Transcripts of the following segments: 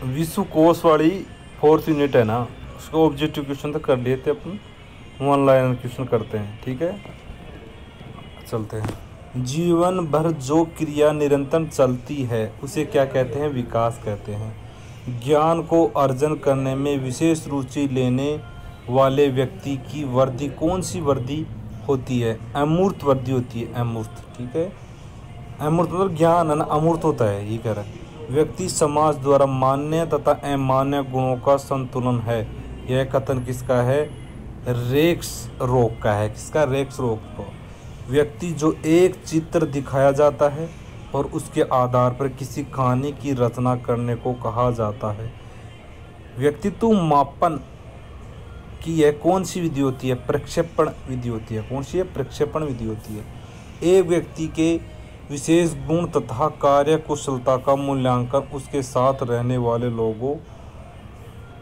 विश्व कोश वाली 4th यूनिट है ना, उसको ऑब्जेक्टिव क्वेश्चन तो कर लिए थे अपन, 1 लाइन क्वेश्चन करते हैं। ठीक है, चलते हैं। जीवन भर जो क्रिया निरंतर चलती है उसे क्या कहते हैं? विकास कहते हैं। ज्ञान को अर्जन करने में विशेष रुचि लेने वाले व्यक्ति की वृद्धि कौन सी वृद्धि होती है? अमूर्त वृद्धि होती है, अमूर्त। ठीक है, अमूर्त मतलब ज्ञान है ना, अमूर्त होता है, ये कह रहा है। व्यक्ति समाज द्वारा मान्य तथा अमान्य गुणों का संतुलन है। यह कथन किसका है? रेक्स रोक का है। किसका? रेक्स रोक का। व्यक्ति जो एक चित्र दिखाया जाता है और उसके आधार पर किसी कहानी की रचना करने को कहा जाता है। व्यक्तित्व मापन की यह कौन सी विधि होती है? प्रक्षेपण विधि होती है। कौन सी है? प्रक्षेपण विधि होती है। एक व्यक्ति के विशेष गुण तथा कार्य कुशलता का मूल्यांकन उसके साथ रहने वाले लोगों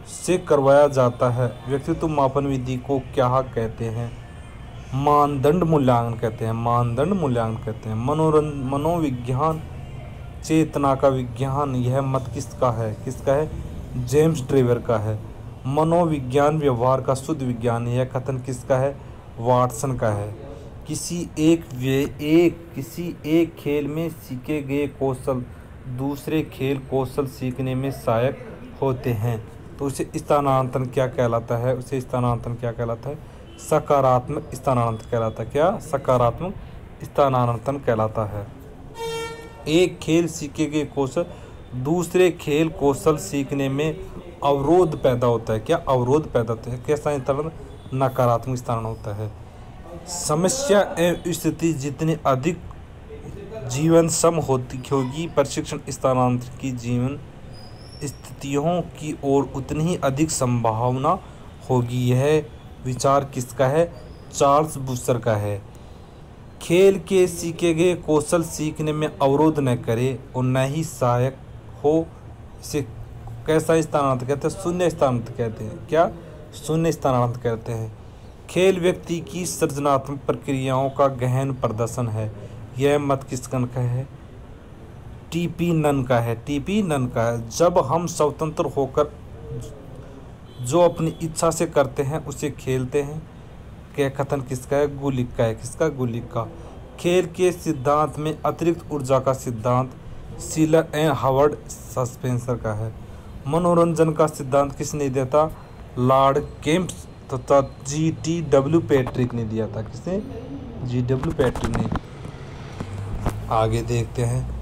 से करवाया जाता है। व्यक्तित्व मापन विधि को क्या कहते हैं? मानदंड मूल्यांकन कहते हैं। मानदंड मूल्यांकन कहते हैं। मनोविज्ञान चेतना का विज्ञान, यह मत किसका है? किसका है? जेम्स ड्रेवर का है। मनोविज्ञान व्यवहार का शुद्ध विज्ञान, यह कथन किसका है? वाटसन का है। किसी एक खेल में सीखे गए कौशल दूसरे खेल कौशल सीखने में सहायक होते हैं, तो उसे स्थानांतरण क्या कहलाता है? उसे स्थानांतरण क्या कहलाता है? सकारात्मक स्थानांतरण कहलाता है। क्या? सकारात्मक स्थानांतरण कहलाता है। एक खेल सीखे गए कौशल दूसरे खेल कौशल सीखने में अवरोध पैदा होता है। क्या? अवरोध पैदा होता है। कैसा स्थानांतरण? नकारात्मक स्थानांतरण होता है। समस्या एवं स्थिति जितनी अधिक जीवन सम होगी, प्रशिक्षण स्थानांतरण की जीवन स्थितियों की ओर उतनी ही अधिक संभावना होगी। यह विचार किसका है? चार्ल्स बूस्टर का है। खेल के सीखे गए कौशल सीखने में अवरोध न करे और न ही सहायक हो, इसे कैसा स्थानांतरण कहते हैं? शून्य स्थानांतरण कहते हैं। क्या? शून्य स्थानांतरण कहते हैं। खेल व्यक्ति की सृजनात्मक प्रक्रियाओं का गहन प्रदर्शन है। यह मत किसका है? टीपी नन का है। टीपी नन का है। जब हम स्वतंत्र होकर जो अपनी इच्छा से करते हैं उसे खेलते हैं, क्या कथन किसका है? गुलिक का है। किसका? गुलिक का। खेल के सिद्धांत में अतिरिक्त ऊर्जा का सिद्धांत सीलर एंड हावर्ड सस्पेंसर का है। मनोरंजन का सिद्धांत किसने दिया था? लॉर्ड केम्प्स तथा GW पैट्रिक ने दिया था। किसने? GW पैट्रिक ने। आगे देखते हैं।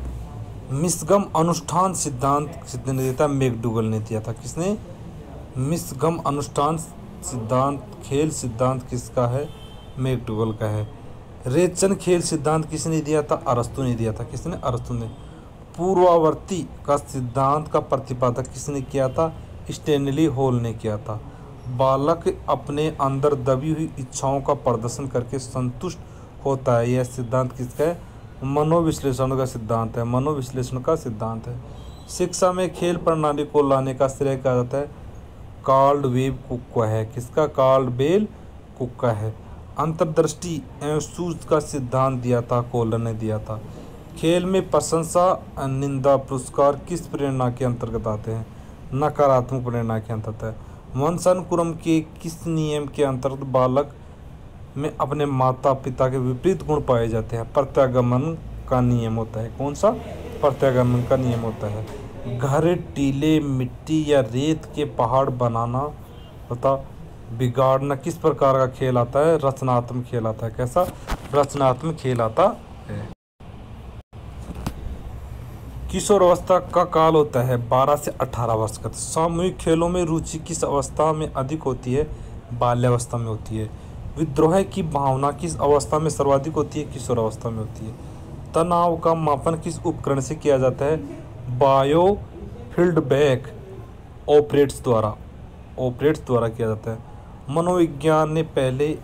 मिसगम अनुष्ठान सिद्धांत किसने दिया था? मैकडूगल ने दिया था। किसने? मिसगम अनुष्ठान सिद्धांत खेल सिद्धांत किसका है? मैकडूगल का है। रेचन खेल सिद्धांत किसने दिया था? अरस्तु ने दिया था। किसने? अरस्तु ने। पूर्वावर्ती का सिद्धांत का प्रतिपादक किसने किया था? स्टैनली हॉल ने किया था। बालक अपने अंदर दबी हुई इच्छाओं का प्रदर्शन करके संतुष्ट होता है। यह सिद्धांत किसका है? मनोविश्लेषण का सिद्धांत है। मनोविश्लेषण का सिद्धांत है। शिक्षा में खेल प्रणाली को लाने का श्रेय कहा जाता है कार्लवेल कुक का है। किसका? कार्लवेल कुक का है। अंतर्दृष्टि एवं सूझ का सिद्धांत दिया था कोलन ने दिया था। खेल में प्रशंसा निंदा पुरस्कार किस प्रेरणा के अंतर्गत आते हैं? नकारात्मक प्रेरणा के अंतर्गत है। वंशानुक्रम के किस नियम के अंतर्गत बालक में अपने माता पिता के विपरीत गुण पाए जाते हैं? प्रत्यागमन का नियम होता है। कौन सा? प्रत्यागमन का नियम होता है। घर, टीले, मिट्टी या रेत के पहाड़ बनाना तथा बिगाड़ना किस प्रकार का खेल आता है? रचनात्मक खेल आता है। कैसा? रचनात्मक खेल आता है। किशोर अवस्था का काल होता है 12 से 18 वर्ष का। सामूहिक खेलों में रुचि किस अवस्था में अधिक होती है? बाल्यावस्था में होती है। विद्रोह की भावना किस अवस्था में सर्वाधिक होती है? किशोर अवस्था में होती है। तनाव का मापन किस उपकरण से किया जाता है? बायो फीडबैक ऑपरेट्स द्वारा किया जाता है। मनोविज्ञान ने पहले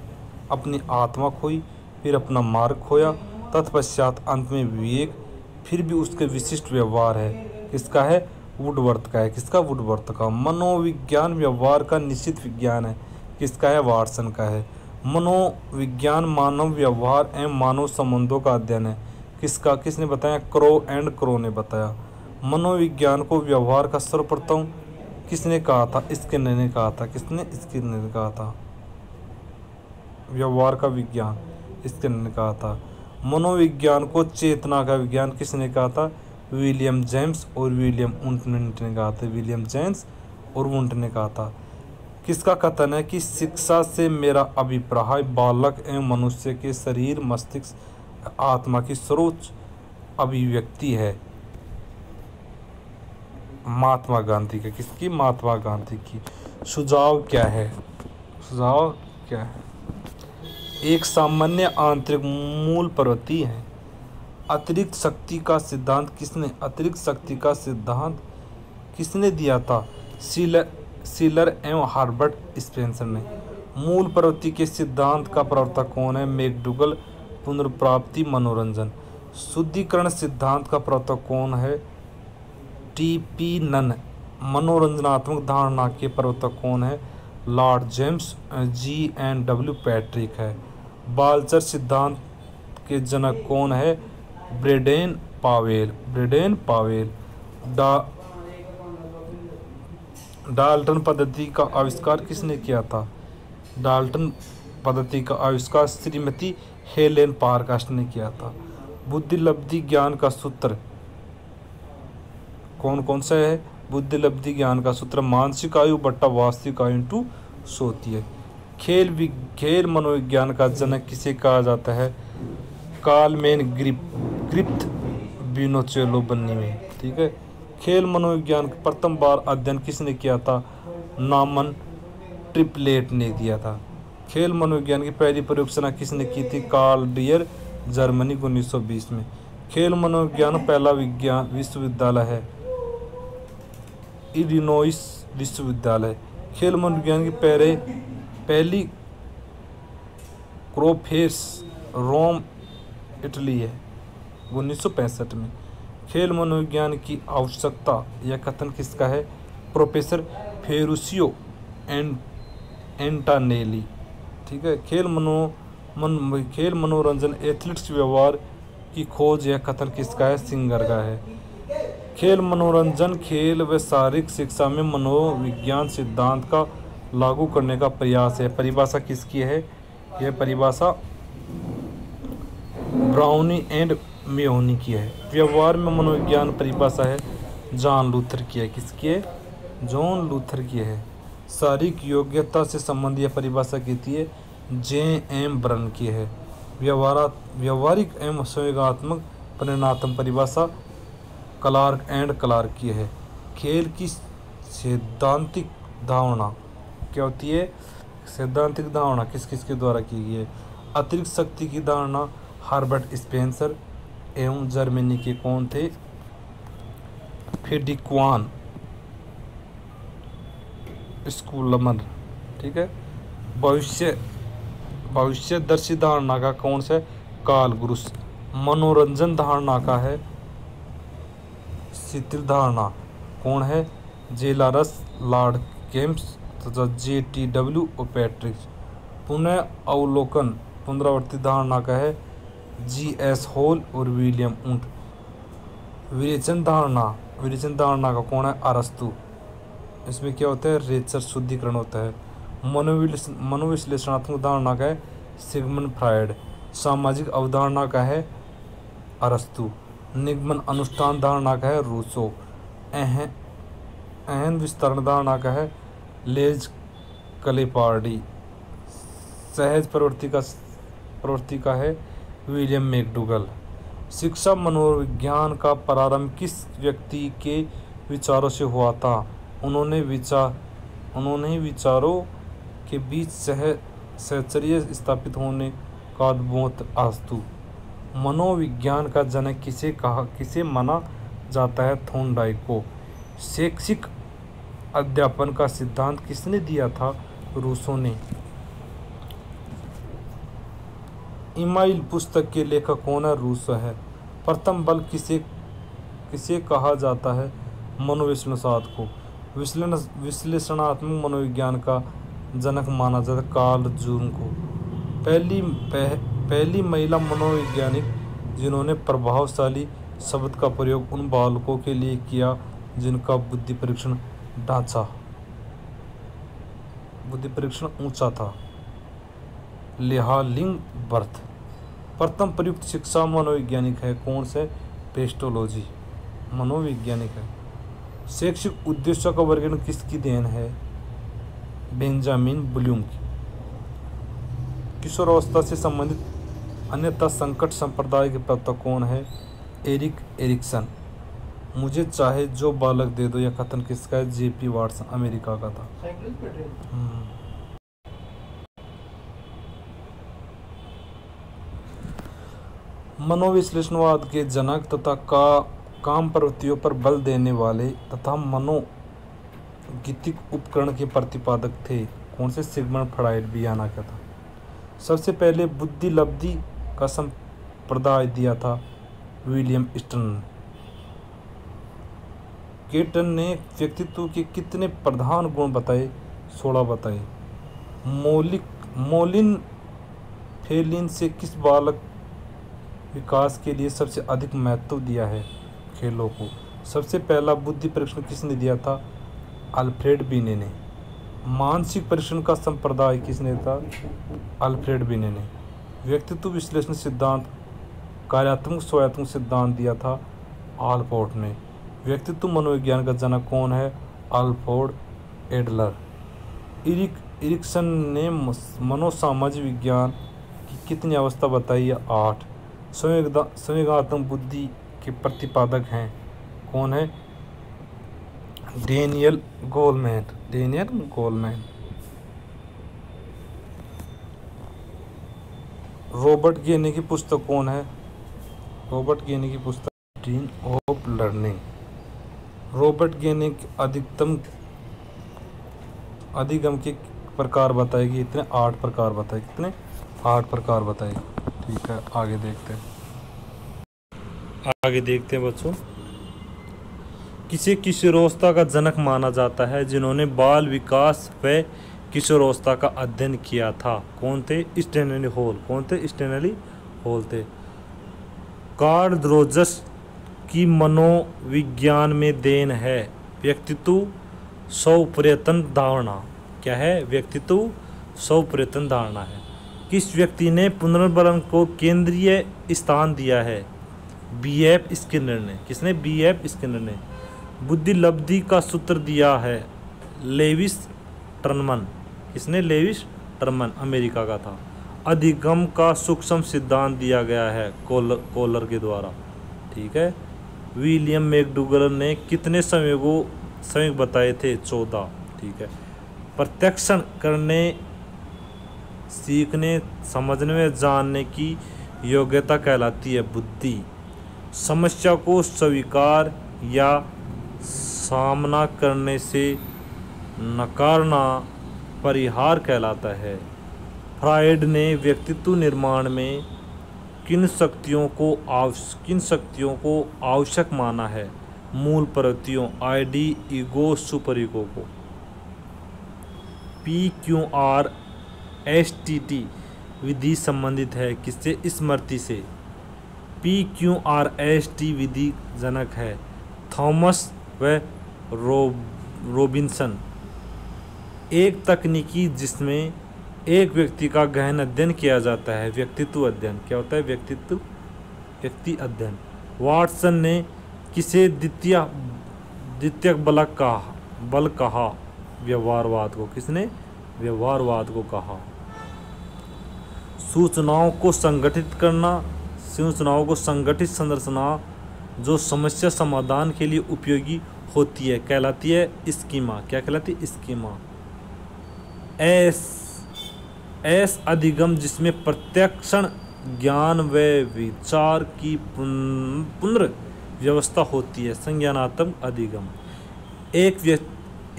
अपनी आत्मा खोई, फिर अपना मार्ग खोया, तत्पश्चात अंत में विवेक, फिर भी उसके विशिष्ट व्यवहार है। किसका है? वुडवर्थ का है। किसका? वुडवर्थ का। मनोविज्ञान व्यवहार का निश्चित विज्ञान है। किसका है? वाटसन का है। मनोविज्ञान मानव व्यवहार एवं मानव संबंधों का अध्ययन है। किसका? किसने बताया? क्रो ने बताया। मनोविज्ञान को व्यवहार का सर्वप्रथम किसने कहा था? स्किनर ने कहा था। किसने? स्किनर ने कहा था। व्यवहार का विज्ञान स्किनर ने कहा था। मनोविज्ञान को चेतना का विज्ञान किसने कहा था? विलियम जेम्स और विलियम वुंट ने कहा था। विलियम जेम्स और वुंट ने कहा था। किसका कथन है कि शिक्षा से मेरा अभिप्राय बालक एवं मनुष्य के शरीर, मस्तिष्क, आत्मा की सर्वोच्च अभिव्यक्ति है? महात्मा गांधी का। किसकी? महात्मा गांधी की। सुझाव क्या है? सुझाव क्या है? एक सामान्य आंतरिक मूल प्रवृत्ति है। अतिरिक्त शक्ति का सिद्धांत किसने दिया था? सीलर एवं हार्बर्ट स्पेंसर ने। मूल प्रवृत्ति के सिद्धांत का प्रवर्तक कौन है? मैकडूगल। पुनर्प्राप्ति, मनोरंजन। शुद्धिकरण सिद्धांत का प्रवर्तक कौन है? टी.पी. नन। मनोरंजनात्मक धारणा के प्रवर्तक कौन है? Lord James. G.N.W. पैट्रिक है। बाल्चर सिद्धांत के जनक कौन है? Braden Pavel. डाल्टन पद्धति का आविष्कार किसने किया था? डाल्टन पद्धति का आविष्कार श्रीमती हेलेन पारकास्ट ने किया था। बुद्धिलब्धि ज्ञान का सूत्र कौन सा है? बुद्धिलब्धि ज्ञान का सूत्र मानसिक आयु बट्टा वास्तविक आयु इंटू 100 है। खेल मनोविज्ञान का जनक किसे कहा जाता है? कार्लमैन ग्रिफ्थ बिनोचेलो बन्नी में। ठीक है। खेल मनोविज्ञान का प्रथम बार अध्ययन किसने किया था? नॉर्मन ट्रिपलेट ने दिया था। खेल मनोविज्ञान की पहली प्रयोगशाला किसने की थी? कार्ल डियर, जर्मनी 1920 में। खेल मनोविज्ञान पहला विश्वविद्यालय है इलिनॉइस विश्वविद्यालय। खेल मनोविज्ञान की पहली क्रोफेस रोम इटली है 1965 में। खेल मनोविज्ञान की आवश्यकता यह कथन किसका है? प्रोफेसर फेरुसियो एंटानेली। ठीक है। खेल मनोरंजन एथलीट्स व्यवहार की खोज यह कथन किसका है? सिंगर का है। खेल मनोरंजन खेल व शारीरिक शिक्षा में मनोविज्ञान सिद्धांत का लागू करने का प्रयास है। परिभाषा किसकी है? यह परिभाषा ब्राउनी एंड मेयोनी की है। व्यवहार में मनोविज्ञान परिभाषा है जॉन लूथर की है। किसकी है? जॉन लूथर की है। शारीरिक योग्यता से संबंधित यह परिभाषा की है J.M. ब्रन की है। व्यवहारिक एवं संवेगात्मक परिणात्मक परिभाषा क्लार्क की है। खेल की सैद्धांतिक धारणा क्या होती है? सैद्धांतिक धारणा किस के द्वारा की गई है? अतिरिक्त शक्ति की धारणा हार्बर्ट स्पेंसर एवं जर्मनी के कौन थे? फ्रीडरिक स्कूलमन। ठीक है। भविष्यदर्शी धारणा का कौन सा? Karl guru's. मनोरंजन धारणा का है शिथिल धारणा कौन है? जेलारस, लॉर्ड जेम्स तथा J.T.W. और पैट्रिक। पुनः अवलोकन पुनरावर्ती धारणा का है G.S. हॉल और विलियम वुंट। विवेचन धारणा का कौन है? अरस्तु। इसमें क्या होता है? रेचर शुद्धिकरण होता है। मनोविश्लेषणात्मक धारणा का है सिगमंड फ्रायड। सामाजिक अवधारणा का है अरस्तु। निगमन अनुष्ठान धारणा का है रूसो। अहन विस्तरण धारणा का है लेज कलेपार्डी। सहज प्रवृत्ति का है विलियम मैकडूगल। शिक्षा मनोविज्ञान का प्रारंभ किस व्यक्ति के विचारों से हुआ था? उन्होंने विचारों के बीच सहचर्य स्थापित होने का अद्भुत आस्तु। मनोविज्ञान का जनक किसे माना जाता है? थॉर्नडाइक को। शैक्षिक अध्यापन का सिद्धांत किसने दिया था? रूसो ने। इमाइल पुस्तक के लेखक कौन है? रूसो है। प्रथम बल किसे कहा जाता है? मनोविश्लेषणात्मक को। विश्लेषणात्मक मनोविज्ञान का जनक माना जाता है कार्ल जूंग को। पहली महिला मनोवैज्ञानिक जिन्होंने प्रभावशाली शब्द का प्रयोग उन बालकों के लिए किया जिनका बुद्धि परीक्षण ऊंचा था। लिहालिंग बर्थ। प्रथम प्रयुक्त शिक्षा मनोवैज्ञानिक है। कौन से? पेस्टोलॉजी, मनोवैज्ञानिक है। शैक्षिक उद्देश्यों का वर्गीकरण किसकी देन है? बेंजामिन ब्लूम की। किशोरावस्था से संबंधित अन्यथा संकट संप्रदाय के प्रवक्ता कौन है? Erik Erikson. मुझे चाहे जो बालक दे दो, यह कथन किसका है? जेपी वाटसन, अमेरिका का था। मनोविश्लेषणवाद के जनक तथा काम प्रवृत्तियों पर बल देने वाले तथा मनोगीतिक उपकरण के प्रतिपादक थे। कौन से? सिगमंड फ्राइड, वियना का था। सबसे पहले बुद्धि लब्धि का संप्रदाय दिया था विलियम स्टर्न। केटन ने व्यक्तित्व के कितने प्रधान गुण बताए? 16 बताए। मोलिन फेलिन से किस बालक विकास के लिए सबसे अधिक महत्व दिया है? खेलों को। सबसे पहला बुद्धि परीक्षण किसने दिया था? अल्फ्रेड बिने ने। मानसिक परीक्षण का संप्रदाय किसने था? अल्फ्रेड बिने ने। व्यक्तित्व विश्लेषण सिद्धांत कार्यात्मक स्वायत्तक सिद्धांत दिया था आल्पोर्ट ने। व्यक्तित्व मनोविज्ञान का जनक कौन है? Alfred Adler. इरिक्सन ने मनोसामाजिक विज्ञान की कितनी अवस्था बताई है? 8। संवेगात्मक बुद्धि के प्रतिपादक हैं। कौन है? Daniel Goleman. रॉबर्ट गेने की पुस्तक कौन है? रॉबर्ट गेने की पुस्तक ड्रीम ऑफ लर्निंग। रॉबर्ट गेने अधिगम के प्रकार बताएगी। इतने 8 प्रकार बताए। कितने? 8 प्रकार बताए। ठीक है, आगे देखते हैं बच्चों। किसे किशोरावस्था का जनक माना जाता है? जिन्होंने बाल विकास व किशोरावस्था का अध्ययन किया था। कौन थे? Stanley hall. कौन थे? स्टैनली हॉल थे। कार्ल रोजर्स की मनोविज्ञान में देन है व्यक्तित्व स्वप्रयत्न धारणा। क्या है? व्यक्तित्व स्वप्रयत्न धारणा है। किस व्यक्ति ने पुनर्बलन को केंद्रीय स्थान दिया है? बीएफ स्किनर ने। किसने? बीएफ स्किनर ने। बुद्धि लब्धि का सूत्र दिया है लेविस टर्मन। किसने? लेविस टर्मन, अमेरिका का था। अधिगम का सूक्ष्म सिद्धांत दिया गया है कोलर के द्वारा। ठीक है। विलियम मैकडूगल ने कितने संवेग बताए थे? 14। ठीक है। प्रत्यक्षण करने, सीखने, समझने में जानने की योग्यता कहलाती है बुद्धि। समस्या को स्वीकार या सामना करने से नकारना परिहार कहलाता है। फ्रायड ने व्यक्तित्व निर्माण में किन शक्तियों को आवश्यक माना है? मूल प्रवृत्तियों, आईडी, ईगो, सुपर ईगो को। PQRST विधि संबंधित है किससे? स्मृति से। PQRST विधि जनक है थॉमस व रॉबिन्सन। एक तकनीकी जिसमें एक व्यक्ति का गहन अध्ययन किया जाता है, व्यक्तित्व अध्ययन। क्या होता है? व्यक्ति अध्ययन। वाटसन ने किसे द्वितीयक बल कहा? व्यवहारवाद को। किसने? व्यवहारवाद को कहा। सूचनाओं को संगठित संरचना जो समस्या समाधान के लिए उपयोगी होती है कहलाती है स्कीमा। क्या कहलाती है? स्कीमा। एस अधिगम जिसमें प्रत्यक्षण, ज्ञान व विचार की पुनर्व्यवस्था होती है, संज्ञानात्मक अधिगम।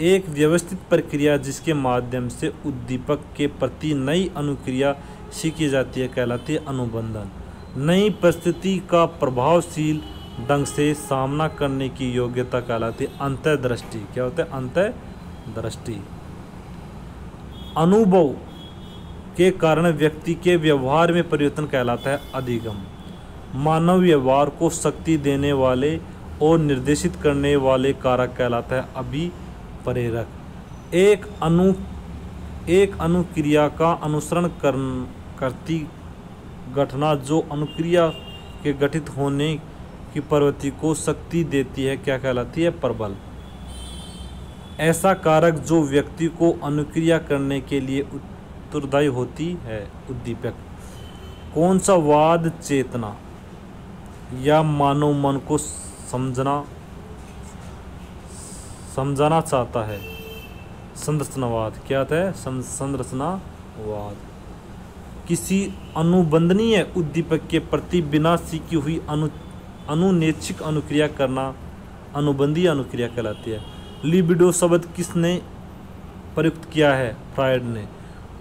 एक व्यवस्थित प्रक्रिया जिसके माध्यम से उद्दीपक के प्रति नई अनुक्रिया सीखी जाती है कहलाती है अनुबंधन। नई परिस्थिति का प्रभावशील ढंग से सामना करने की योग्यता कहलाती है अंतर्दृष्टि। क्या होता है? अंतर्दृष्टि। अनुभव के कारण व्यक्ति के व्यवहार में परिवर्तन कहलाता है अधिगम। मानव व्यवहार को शक्ति देने वाले और निर्देशित करने वाले कारक कहलाता है अभिप्रेरक। एक अनुक्रिया का अनुसरण करती घटना जो अनुक्रिया के गठित होने की प्रवृत्ति को शक्ति देती है क्या कहलाती है? प्रबल। ऐसा कारक जो व्यक्ति को अनुक्रिया करने के लिए उत्तरदायी होती है उद्दीपक। कौन सा वाद चेतना या मानव मन को समझाना चाहता है? संरचनावाद। क्या आता है? संरचनावाद। किसी अनुबंधनीय उद्दीपक के प्रति बिना सीखी हुई अनुनैच्छिक अनुक्रिया करना अनुबंधीय अनुक्रिया कहलाती है। लिबिडो शब्द किसने प्रयुक्त किया है? फ्रायड ने।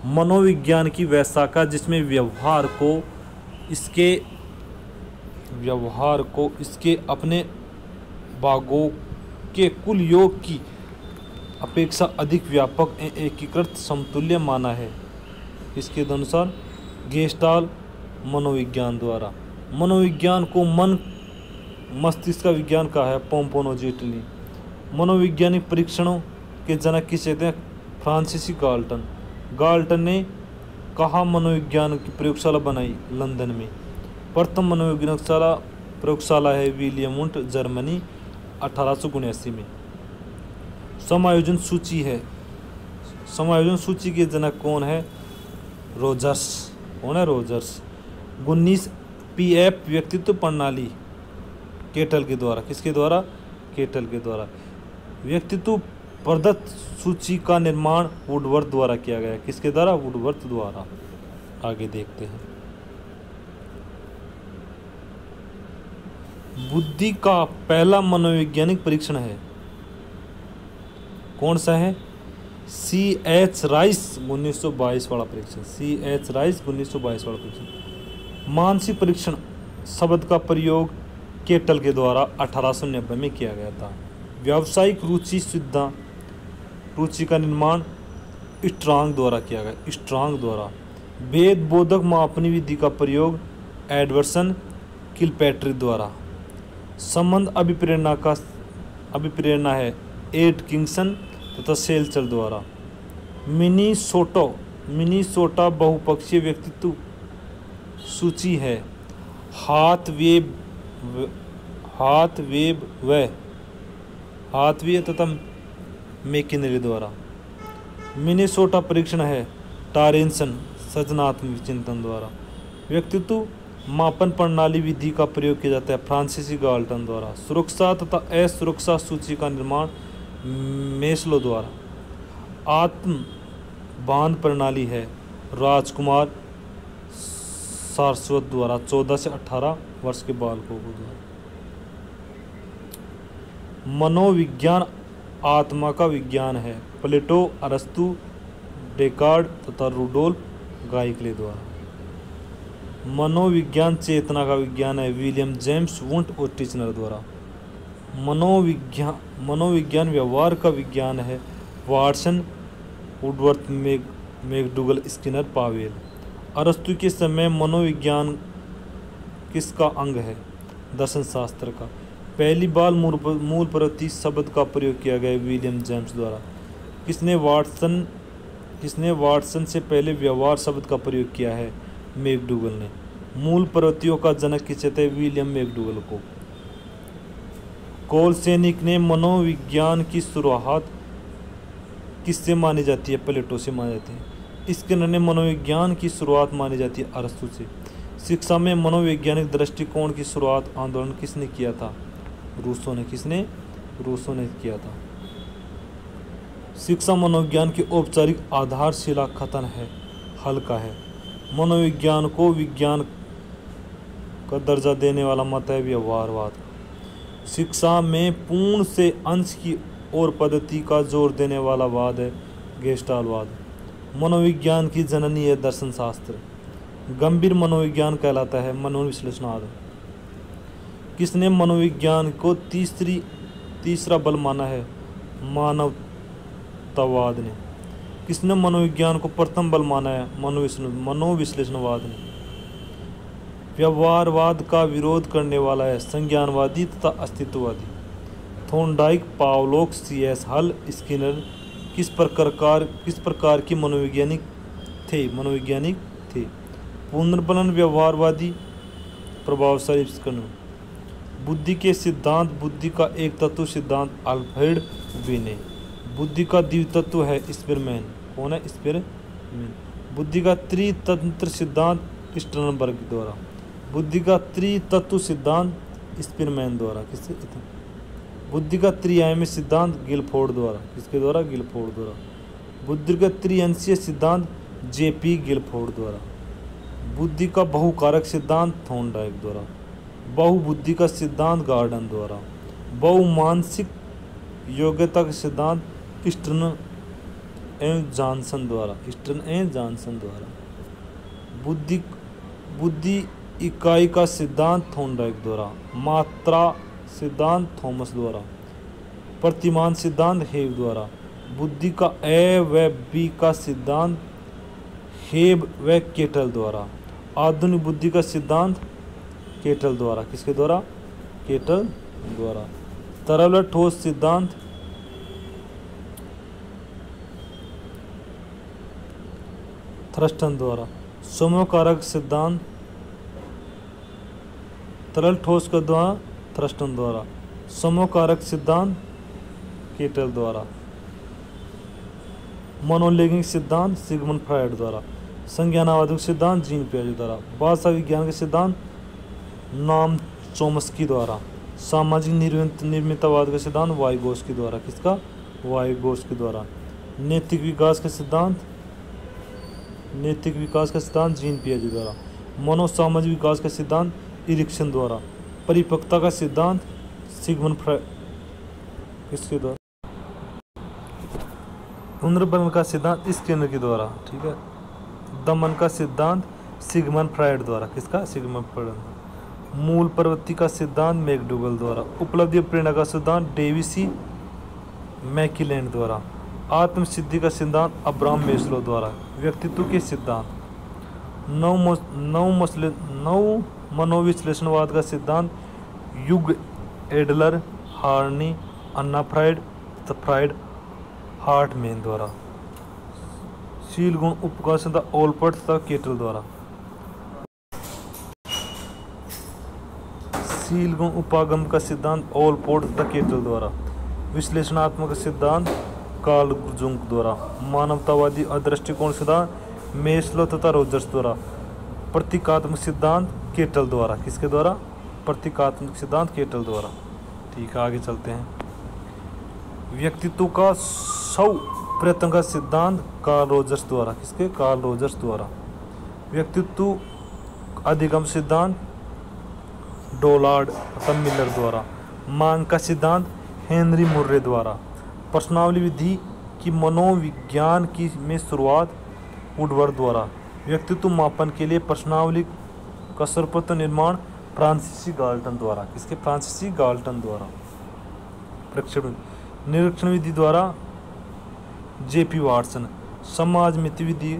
मनोविज्ञान की वह शाखा जिसमें व्यवहार को इसके अपने भागों के कुल योग की अपेक्षा अधिक व्यापक एकीकृत समतुल्य माना है। इसके अनुसार गेस्टाल्ट मनोविज्ञान द्वारा। मनोविज्ञान को मन मस्तिष्क का विज्ञान कहा है पोम्पोनोजेटली। मनोवैज्ञानिक परीक्षणों के जनक किसे थे? फ्रांसीसी गाल्टन। गाल्टन ने कहा मनोविज्ञान की प्रयोगशाला बनाई लंदन में। प्रथम मनोवैज्ञानिक प्रयोगशाला है विलियम वुंट जर्मनी 1879 में। समायोजन सूची है। समायोजन सूची के जनक कौन है? रोजर्स। कौन है? रोजर्स। 19 पीएफ व्यक्तित्व प्रणाली केटल के द्वारा। किसके द्वारा? केटल के द्वारा। व्यक्तित्व प्रदत्त सूची का निर्माण वुडवर्थ द्वारा किया गया। किसके द्वारा? वुडवर्थ द्वारा। आगे देखते हैं। बुद्धि का पहला मनोवैज्ञानिक परीक्षण है। कौन सा है? C.H. राइस 1922 वाला परीक्षण। C.H. राइस 1922 वाला परीक्षण। मानसिक परीक्षण शब्द का प्रयोग केटल के द्वारा 1890 में किया गया था। व्यावसायिक रुचि का निर्माण स्ट्रांग द्वारा किया गया। स्ट्रांग द्वारा। भेद बोधक मापनी विधि का प्रयोग एडवर्सन किलपैट्रिक द्वारा। संबंध अभिप्रेरणा है एटकिंसन तथा सेल्चर द्वारा। मिनीसोटा बहुपक्षीय व्यक्तित्व सूची है हाथवे तथा मैकिनरी द्वारा। मिनीसोटा परीक्षण है टारेंसन सृजनात्मक चिंतन द्वारा। व्यक्तित्व मापन प्रणाली विधि का प्रयोग किया जाता है फ्रांसीसी गाल्टन द्वारा। सुरक्षा तथा असुरक्षा सूची का निर्माण मेस्लो द्वारा। आत्म बांध प्रणाली है राजकुमार सारस्वत द्वारा 14 से 18 वर्ष के बालकों को द्वारा। मनोविज्ञान आत्मा का विज्ञान है प्लेटो अरस्तु डेकार्ड तथा रुडोल्फ गाइकले द्वारा। मनोविज्ञान चेतना का विज्ञान है विलियम जेम्स वुंट और टिचनर द्वारा। मनोविज्ञान व्यवहार का विज्ञान है Watson Woodworth McDougall Skinner Pavlov. अरस्तु के समय मनोविज्ञान किसका अंग है? दर्शन शास्त्र का। पहली बार मूल प्रवृत्ति शब्द का प्रयोग किया गया विलियम जेम्स द्वारा। किसने वाटसन से पहले व्यवहार शब्द का प्रयोग किया है? मैकडूगल ने। मूल प्रवृत्तियों का जनक किसे थे? विलियम मैकडूगल को। कोलसेनिक ने मनोविज्ञान की शुरुआत किससे मानी जाती है? प्लेटो से मानी जाती है। स्किनर ने मनोविज्ञान की शुरुआत मानी जाती है अरस्तु से। शिक्षा में मनोवैज्ञानिक दृष्टिकोण की शुरुआत आंदोलन किसने किया था? रूसो ने। किसने? रूसो ने किया था। शिक्षा मनोविज्ञान की औपचारिक आधारशिला कथन है हल्का है। मनोविज्ञान को विज्ञान का दर्जा देने वाला मत है व्यवहारवाद। शिक्षा में पूर्ण से अंश की और पद्धति का जोर देने वाला वाद है गेस्टाल्टवाद। मनोविज्ञान की जननी है दर्शन शास्त्र। गंभीर मनोविज्ञान कहलाता है मनोविश्लेषणाद। किसने मनोविज्ञान को तीसरा बल माना है? मानवतावाद ने। किसने मनोविज्ञान को प्रथम बल माना है? मनोविश्लेषणवाद ने। व्यवहारवाद का विरोध करने वाला है, संज्ञानवादी तथा अस्तित्ववादी। Thorndike, Pavlov, C.S. हल, स्किनर किस प्रकार के मनोवैज्ञानिक थे? पुनर्बलन, व्यवहारवादी, प्रभावशाली स्किनर। बुद्धि के सिद्धांत, बुद्धि का एक तत्व सिद्धांत, अल्फ्रेड बिने। बुद्धि का द्वितत्व है, स्पिरमैन। कौन है? स्पिरमैन। बुद्धि का त्रितंत्र सिद्धांत, स्टर्नबर्ग द्वारा। बुद्धि का त्रितत्व सिद्धांत, स्पिरमैन द्वारा। किससे? बुद्धि का त्रिआयामी सिद्धांत, गिलफोर्ड द्वारा। किसके द्वारा? गिलफोर्ड द्वारा। बुद्धि का त्रिअंशीय सिद्धांत, J.P. गिलफोर्ड द्वारा। बुद्धि का बहुकारक सिद्धांत, थॉर्नडाइक द्वारा। बहुबुद्धि का सिद्धांत, गार्डन द्वारा। बहुमानसिक योग्यता का सिद्धांत, स्टर्न एवं जॉनसन द्वारा। बुद्धि इकाई का सिद्धांत, थॉर्नडाइक द्वारा। मात्रा सिद्धांत, थॉमस द्वारा। प्रतिमान सिद्धांत, हेब द्वारा। बुद्धि का ए व बी का सिद्धांत, हेब व केटल द्वारा। आधुनिक बुद्धि का सिद्धांत, केटल द्वारा। किसके द्वारा? केटल द्वारा। तरल व ठोस सिद्धांत, थर्स्टन द्वारा। समकारक सिद्धांत, तरल ठोस का द्वारा, थर्स्टन द्वारा। समकारक सिद्धांत, केटल द्वारा। मनोलैंगिक सिद्धांत, सिगमंड फ्रायड द्वारा। संज्ञानावादक सिद्धांत, जीन पियाजे द्वारा। भाषा विज्ञान के सिद्धांत, नॉम चोम्स्की द्वारा। सामाजिक निर्मितवाद का सिद्धांत, वाइगोस्की द्वारा। किसका? वाइगोस्की द्वारा। नैतिक विकास का सिद्धांत, जीन पियाजे द्वारा। मनोसामाजिक विकास का सिद्धांत, इरिक्सन द्वारा। परिपक्वता का सिद्धांत, सिगमंड फ्रायड। किसके द्वारा? पुनर्बलन का सिद्धांत, स्किनर के द्वारा। ठीक है। दमन का सिद्धांत, सिगमंड फ्रायड द्वारा। किसका? Sigmund Freud. मूल प्रवृत्ति का सिद्धांत, मैकडूगल द्वारा। उपलब्धि और प्रेरणा का सिद्धांत, डेविड C. मैकीलैंड द्वारा। आत्म सिद्धि का सिद्धांत, अब्राहम मेस्लो द्वारा। व्यक्तित्व के सिद्धांत, नव मनोविश्लेषणवाद का सिद्धांत, युग, एडलर, हार्नी, अन्ना फ्राइड तथा फ्राइड, हार्टमैन द्वारा। शील गुण उपकार सिद्धांत, ओलपर्ट तथा केटल द्वारा। शील गुण उपागम का सिद्धांत, ओलपोर्ट तथा केटल द्वारा। विश्लेषणात्मक सिद्धांत, कार्ल जुंग द्वारा। मानवतावादी और दृष्टिकोण सिद्धांत, मेस्लो तथा रोजर्स द्वारा। प्रतीकात्मक सिद्धांत, केटल द्वारा। किसके द्वारा? प्रतीकात्मक सिद्धांत, केटल द्वारा। ठीक है, आगे चलते हैं। व्यक्तित्व का 100 प्रयत्न का सिद्धांत, कार्ल रोजर्स द्वारा। किसके? कार्ल रोजर्स द्वारा। व्यक्तित्व अधिगम सिद्धांत, डोलार्ड तथा मिलर द्वारा। मांग का सिद्धांत, हेनरी मुर्रे द्वारा। प्रश्नावली विधि की मनोविज्ञान की में शुरुआत, वुडवर्ड द्वारा। व्यक्तित्व मापन के लिए प्रश्नावली का सर्वप्रथम निर्माण, फ्रांसीसी गाल्टन द्वारा। किसके? फ्रांसीसी गाल्टन द्वारा। प्रक्षेपण निरीक्षण विधि द्वारा, J.P. वाटसन। समाज मिति विधि,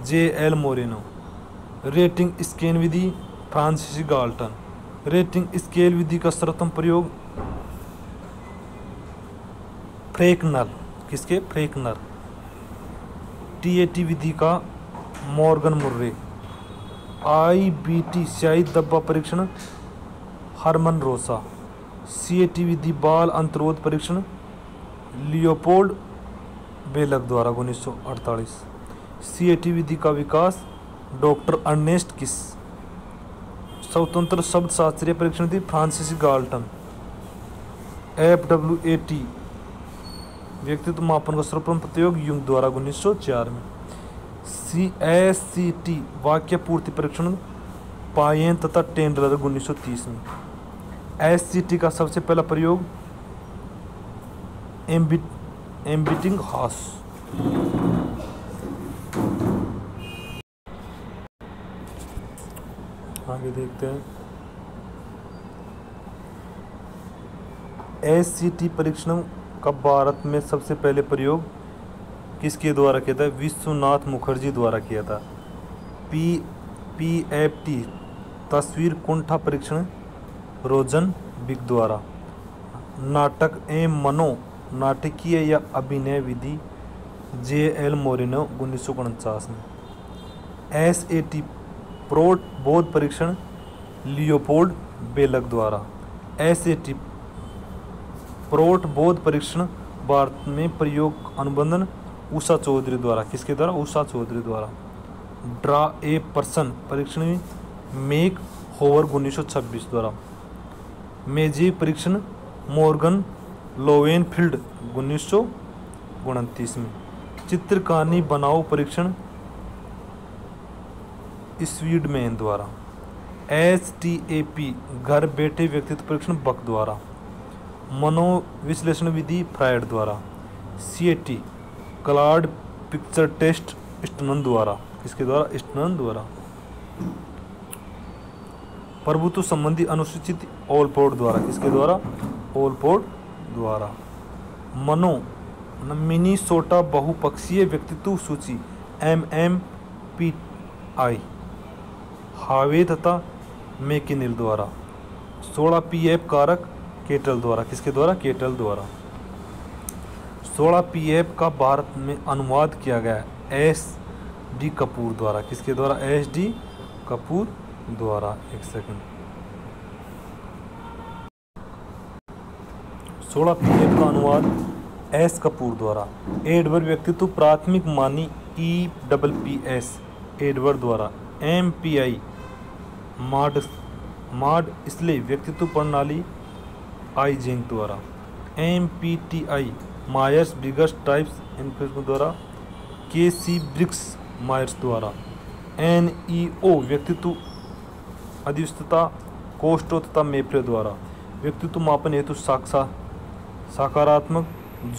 J.L. मोरेनो। रेटिंग स्केल विधि, फ्रांसीसी गाल्टन। रेटिंग स्केल विधि का सर्वप्रथम प्रयोग, फ्रेकनर। किसके? फ्रेकनर। TAT विधि का, मॉर्गन मुर्रे। IBT स्याही धब्बा परीक्षण, हरमन रोसा। CAT विधि बाल अंतरोध परीक्षण, लियोपोल्ड बेलक द्वारा 1948। CAT विधि का विकास, डॉक्टर अर्नेस्ट किस। स्वतंत्र शब्द शास्त्रीय परीक्षण विधि, फ्रांसीसी गाल्टन। FWAT व्यक्तित्व मापन का सर्वप्रथम प्रयोग, युंग द्वारा 1904 में। SCT वाक्य पूर्ति परीक्षण, पायेन तथा टेंडलर 1930 में। SCT का सबसे पहला प्रयोग, एम्बिटिंग हाउस। आगे देखते हैं। SCT परीक्षण का भारत में सबसे पहले प्रयोग किसके द्वारा किया था? विश्वनाथ मुखर्जी द्वारा किया था। PFT तस्वीर कुंठा परीक्षण रोजन बिग द्वारा। नाटक एवं मनो नाटकीय या अभिनय विधि J.L. मोरिनो 1949 में। SAT प्रोट बोध परीक्षण लियोपोल्ड बेलक द्वारा। SAT प्रोट बोध परीक्षण भारत में प्रयोग अनुबंधन उषा चौधरी द्वारा। किसके द्वारा? उषा चौधरी द्वारा। ड्रा ए पर्सन परीक्षण मेक होवर 1926 द्वारा। मैजिक परीक्षण मॉर्गन लोवेनफील्ड 1929 में। चित्रकारी बनाओ परीक्षण स्वीडमैन द्वारा। HTAP घर बैठे व्यक्तित्व परीक्षण बक द्वारा। मनोविश्लेषण विधि फ्रायड द्वारा। CAT क्लाउड पिक्चर टेस्ट स्टनन द्वारा। किसके द्वारा? स्टनन द्वारा। प्रभुत्व संबंधी अनुसूचित ओलपोर्ट द्वारा। किसके द्वारा? ओलपोर्ट द्वारा। मनो मिनीसोटा बहुपक्षीय व्यक्तित्व सूची MMPI हावे तथा मैकिनिल द्वारा। 16 PF कारक केटल द्वारा। किसके द्वारा? केटल द्वारा। 16 PF का भारत में अनुवाद किया गया SD कपूर द्वारा। किसके द्वारा? SD कपूर द्वारा। एक सेकंड। 16 PF का अनुवाद S कपूर द्वारा। एडवर्ड व्यक्तित्व प्राथमिक मानी EPPS एडवर्ड द्वारा। MPI माड इसलिए व्यक्तित्व प्रणाली आई जेंग द्वारा। MPTI Myers Briggs types infection द्वारा। KC ब्रिग्स मायर्स द्वारा। NEO व्यक्तित्व अधिष्ठता कोस्टो तथा मेप्रे द्वारा। व्यक्तित्व मापन हेतु सकारात्मक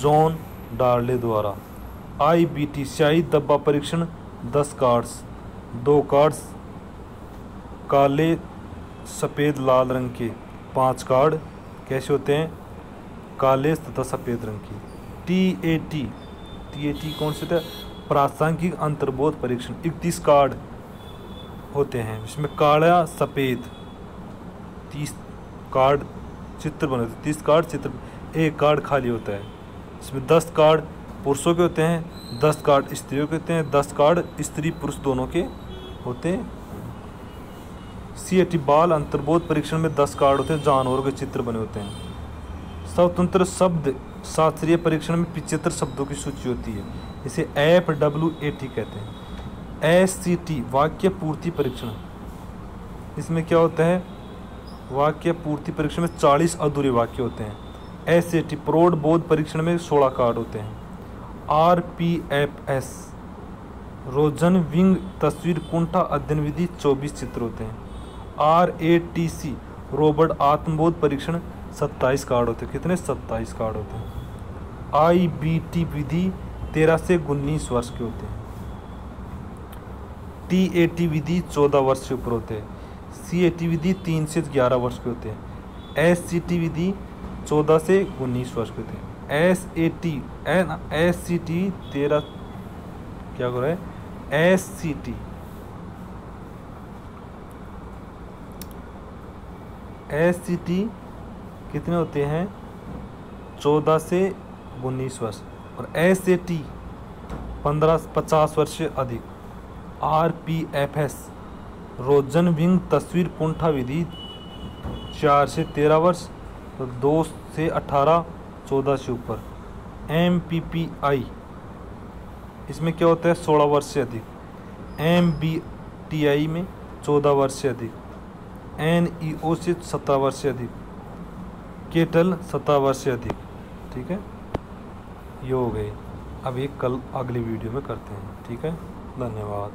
जॉन डार्ले द्वारा। IBT शाही धब्बा परीक्षण 10 कार्ड्स 2 कार्ड्स काले सफ़ेद लाल रंग के, 5 कार्ड कैसे होते हैं? काले तथा सफ़ेद रंग की। TAT कौन से थे? प्रासंगिक अंतर्बोध परीक्षण 31 कार्ड होते हैं, इसमें काला सफ़ेद 30 कार्ड चित्र बने होते हैं। 30 कार्ड चित्र, 1 कार्ड खाली होता है। इसमें 10 कार्ड पुरुषों के होते हैं, 10 कार्ड स्त्रियों के होते हैं, 10 कार्ड स्त्री पुरुष दोनों के होते हैं। CAT बाल अंतर्बोध परीक्षण में 10 कार्ड होते हैं, जानवरों के चित्र बने होते हैं। स्वतंत्र शब्द शास्त्रीय परीक्षण में 75 शब्दों की सूची होती है, इसे FWAT कहते हैं। SCT वाक्य पूर्ति परीक्षण, इसमें क्या होता है? वाक्य पूर्ति परीक्षण में 40 अधूरे वाक्य होते हैं। SAT प्रौढ़ बोध परीक्षण में 16 कार्ड होते हैं। RPFS रोजन विंग तस्वीर कुंठा अध्ययन विधि 24 चित्र होते हैं। RATC रोबोट आत्मबोध परीक्षण 27 कार्ड होते हैं। कितने? 27 कार्ड होते हैं। IBT विधि 13 से 19 वर्ष के होते हैं। TAT विधि 14 वर्ष से ऊपर होते हैं। CAT विधि 3 से 11 वर्ष के होते हैं। SCT विधि 14 से 19 वर्ष के होते हैं। SCT 13 क्या कर रहा है? SCT कितने होते हैं? 14 से 19 वर्ष। और SAT 50 वर्ष से अधिक। RPFS रोजन विंग तस्वीर कुंठा विधि 4 से 13 वर्ष, तो 2 से 18 14 से ऊपर। MPPI इसमें क्या होता है? 16 वर्ष से अधिक। MBTI में 14 वर्ष से अधिक। NEO से 17 वर्ष से अधिक। केटल 17 वर्ष से अधिक। ठीक है, ये हो गए। अब ये कल अगली वीडियो में करते हैं। ठीक है, धन्यवाद।